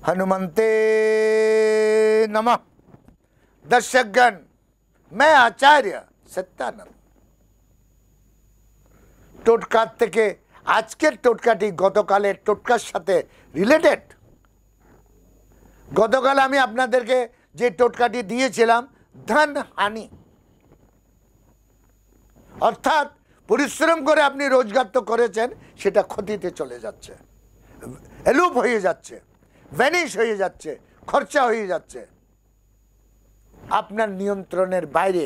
हनुमंते नमः। दर्शकगण, मैं आचार्य सत्यानंद। টোটকা থেকে আজকের টোটকাটি গতকালের টোটকার সাথে রিলেটেড। গতকাল আমি আপনাদেরকে যে টোটকাটি দিয়েছিলাম ধন হানি, অর্থাৎ পরিশ্রম করে আপনি রোজগার তো করেছেন, সেটা ক্ষতিতে চলে যাচ্ছে, এলুপ হয়ে যাচ্ছে, ভ্যানিশ হয়ে যাচ্ছে, খরচা হয়ে যাচ্ছে। আপনার নিয়ন্ত্রণের বাইরে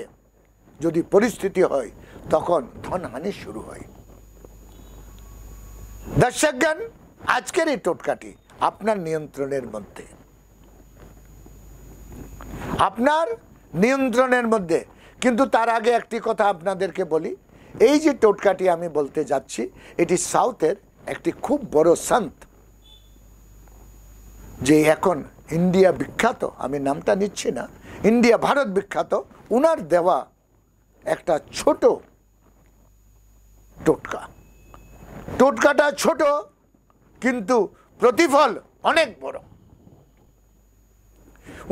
যদি পরিস্থিতি হয় তখন ধনহানি শুরু হয়। দর্শকগণ, আজকের এই টোটকাটি আপনার নিয়ন্ত্রণের মধ্যে, আপনার নিয়ন্ত্রণের মধ্যে। কিন্তু তার আগে একটি কথা আপনাদেরকে বলি, এই যে টোটকাটি আমি বলতে যাচ্ছি এটি সাউথের একটি খুব বড় সন্ত, যে এখন ইন্ডিয়া বিখ্যাত, আমি নামটা নিচ্ছি না, ইন্ডিয়া ভারত বিখ্যাত, উনার দেওয়া একটা ছোট টোটকা। টোটকাটা ছোট কিন্তু প্রতিফল অনেক বড়।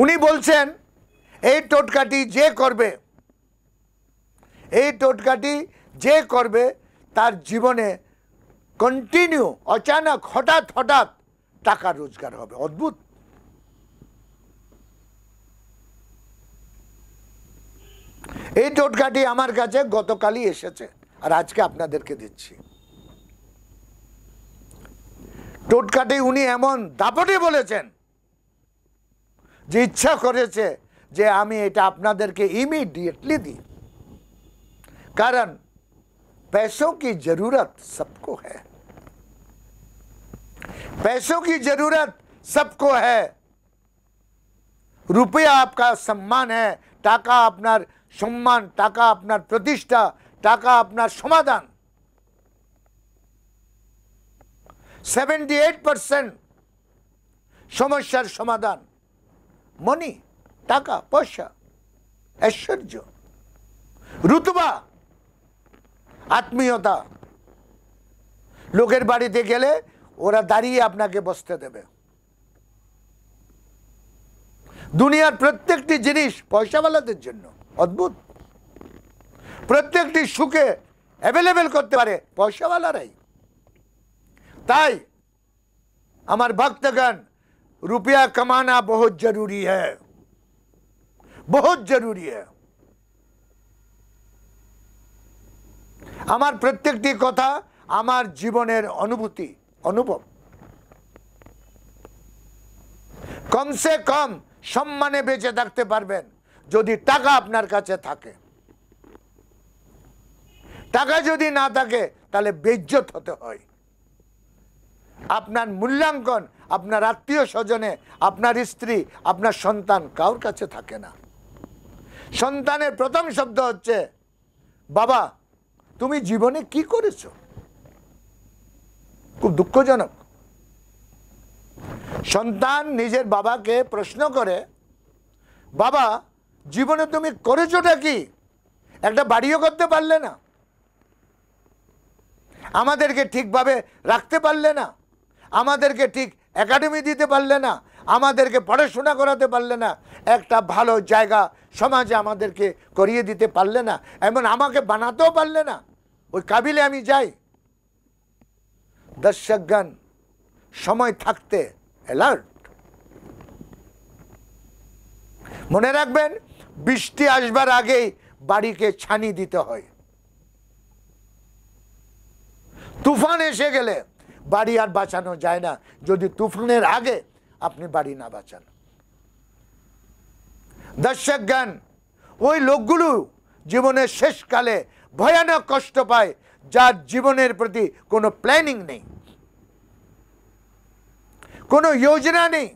উনি বলছেন এই টোটকাটি যে করবে, এই টোটকাটি যে করবে তার জীবনে কন্টিনিউ অচানক হঠাৎ হঠাৎ টাকা রোজগার হবে। অদ্ভুত। এই টোটকাটি আমার কাছে গতকালই এসেছে আর আজকে আপনাদেরকে দিচ্ছি। টোটকাটি উনি এমন দাপটে বলেছেন যে ইচ্ছা করেছে যে আমি এটা আপনাদেরকে ইমিডিয়েটলি দিই, कारण पैसों की जरूरत सबको है, पैसों की जरूरत सबको है। रुपया आपका सम्मान है, टाका আপনার সম্মান, টাকা আপনার প্রতিষ্ঠা, টাকা আপনার সমাধান। 78% সমস্যার সমাধান মনি, টাকা পয়সা, ঐশ্বর্য, রুতবা, আত্মীয়তা। লোকের বাড়িতে গেলে ওরা দাঁড়িয়ে আপনাকে বসতে দেবে। দুনিয়ার প্রত্যেকটি জিনিস পয়সাওয়ালাদের জন্য। অদ্ভুত। প্রত্যেকটি সুখে অ্যাভেলেবেল করতে পারে পয়সাওয়ালারাই। তাই আমার ভক্তগণ, रुपया कमाना बहुत जरूरी है, बहुत जरूरी है। আমার প্রত্যেকটি কথা আমার জীবনের অনুভূতি, অনুভব। কমসে কম সম্মানে বেঁচে থাকতে পারবেন যদি টাকা আপনার কাছে থাকে। টাকা যদি না থাকে তাহলে বেইজ্জত হতে হয়। আপনার মূল্যাঙ্কন আপনার আত্মীয় স্বজনে, আপনার স্ত্রী, আপনার সন্তান কারোর কাছে থাকে না। সন্তানের প্রথম শব্দ হচ্ছে বাবা তুমি জীবনে কি করেছো। খুব দুঃখজনক। সন্তান নিজের বাবাকে প্রশ্ন করে বাবা জীবনে তুমি করেছোটা কি, একটা বাড়িও করতে পারলে না, আমাদেরকে ঠিকভাবে রাখতে পারলে না, আমাদেরকে ঠিক একাডেমি দিতে পারলে না, আমাদেরকে পড়াশোনা করাতে পারলে না, একটা ভালো জায়গা সমাজে আমাদেরকে করিয়ে দিতে পারলে না, এমন আমাকে বানাতেও পারলে না, ওই কাবিলে আমি যাই। দর্শকগণ, সময় থাকতে অ্যালার্ট। মনে রাখবেন বৃষ্টি আসবার আগেই বাড়িকে ছানি দিতে হয়। তুফান এসে গেলে বাড়ি আর বাঁচানো যায় না যদি তুফানের আগে আপনি বাড়ি না বাঁচান। দর্শকগণ, ওই লোকগুলো জীবনের শেষকালে ভয়ানক কষ্ট পায় যার জীবনের প্রতি কোনো প্ল্যানিং নেই, কোনো যোজনা নেই।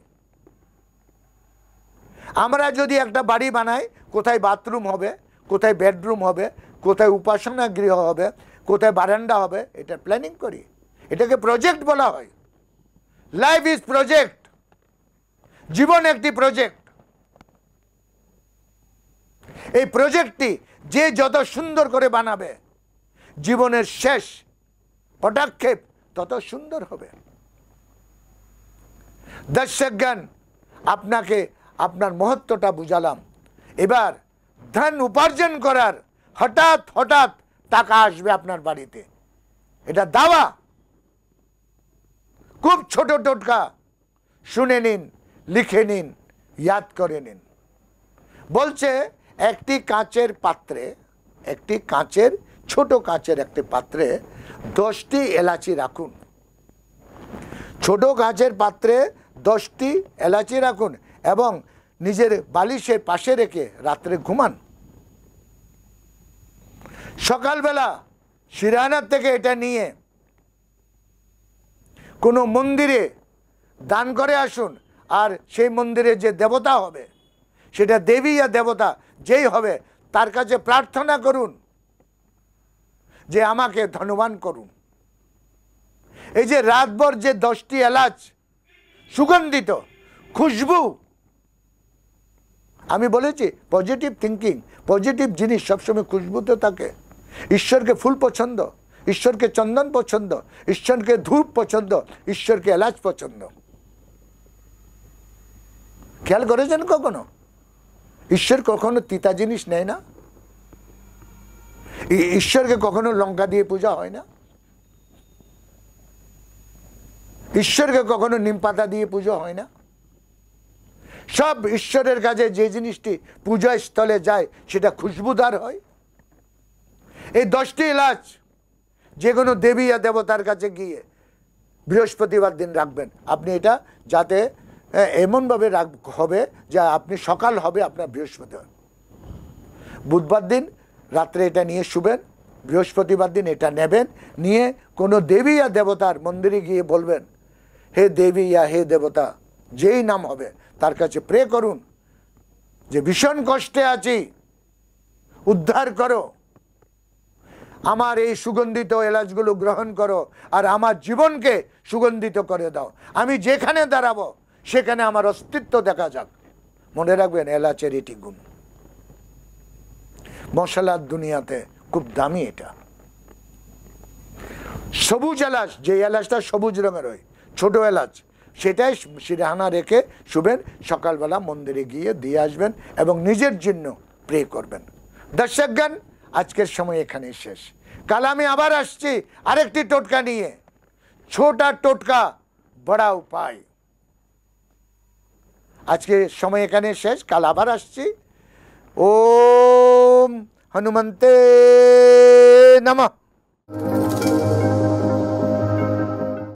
আমরা যদি একটা বাড়ি বানাই, কোথায় বাথরুম হবে, কোথায় বেডরুম হবে, কোথায় উপাসনা গৃহ হবে, কোথায় বারান্দা হবে, এটা প্ল্যানিং করি। এটাকে প্রজেক্ট বলা হয়। Life is project. জীবন একটি প্রজেক্ট। এই প্রজেক্টটি যে যত সুন্দর করে বানাবে, জীবনের শেষ পদক্ষেপ তত সুন্দর হবে। দর্শকগণ, আপনাকে আপনার মহত্বটা বুঝালাম। এবার ধন উপার্জন করার হঠাৎ হঠাৎ টাকা আসবে আপনার বাড়িতে, এটা দাওয়া। খুব ছোট টোটকা, শুনে নিন, লিখে নিন, ইয়াদ করে নিন। বলছে একটি কাঁচের পাত্রে, একটি কাঁচের ছোট কাঁচের একটি পাত্রে 10টি এলাচি রাখুন। ছোট কাঁচের পাত্রে 10টি এলাচি রাখুন এবং নিজের বালিশের পাশে রেখে রাত্রে ঘুমান। সকালবেলা সিরানার থেকে এটা নিয়ে কোনো মন্দিরে দান করে আসুন। আর সেই মন্দিরে যে দেবতা হবে, সেটা দেবী या দেবতা যেই হবে, তার কাছে প্রার্থনা করুন যে আমাকে ধনবান করুন। এই যে রাতভর যে 10টি এলাচ সুগন্ধিত খুশবু, আমি বলেছি পজিটিভ থিঙ্কিং, পজিটিভ জিনিস সবসময় খুশবুতে থাকে। ঈশ্বরকে ফুল পছন্দ, ঈশ্বরকে চন্দন পছন্দ, ঈশ্বরকে ধূপ পছন্দ, ঈশ্বরকে এলাচ পছন্দ। খেয়াল করেছেন কখনো? ঈশ্বর কখনো তিতা জিনিস নেয় না। ঈশ্বরকে কখনো লঙ্কা দিয়ে পূজা হয় না। ঈশ্বরকে কখনো নিম পাতা দিয়ে পুজো হয় না। সব ঈশ্বরের কাছে যে জিনিসটি পূজা স্থলে যায় সেটা খুশবুদার হয়। এই 10টি এলাচ যে কোনো দেবী या দেবতার কাছে গিয়ে বৃহস্পতিবার দিন রাখবেন। আপনি এটা যাতে এমনভাবে হবে যে আপনি সকাল হবে আপনার বৃহস্পতিবার, বুধবার দিন রাত্রে এটা নিয়ে শুবেন, বৃহস্পতিবার দিন এটা নেবেন, নিয়ে কোনো দেবী या দেবতার মন্দিরে গিয়ে বলবেন, হে দেবী या হে দেবতা, যেই নাম হবে তার কাছে প্রে করুন যে ভীষণ কষ্টে আছি, উদ্ধার করো, আমার এই সুগন্ধিত এলাচগুলো গ্রহণ করো আর আমার জীবনকে সুগন্ধিত করে দাও। আমি যেখানে দাঁড়াবো সেখানে আমার অস্তিত্ব দেখা যাক। মনে রাখবেন, এলাচের এটি গুণ। মশলার দুনিয়াতে খুব দামি এটা। সবুজ এলাচ, যে এলাচটা সবুজ রঙের হয়, ছোট এলাচ, সেটাই সিরাহানা রেখে শুবেন। সকালবেলা মন্দিরে গিয়ে দিয়ে আসবেন এবং নিজের জন্য প্রে করবেন। দর্শকগণ, আজকের সময় এখানে শেষ। কাল আমি আবার আসছি আরেকটি টোটকা নিয়ে। ছোটা টোটকা বড়া উপায়। আজকে সময় এখানে শেষ, কাল আবার আসছি। ওম হনুমন্তে নমঃ।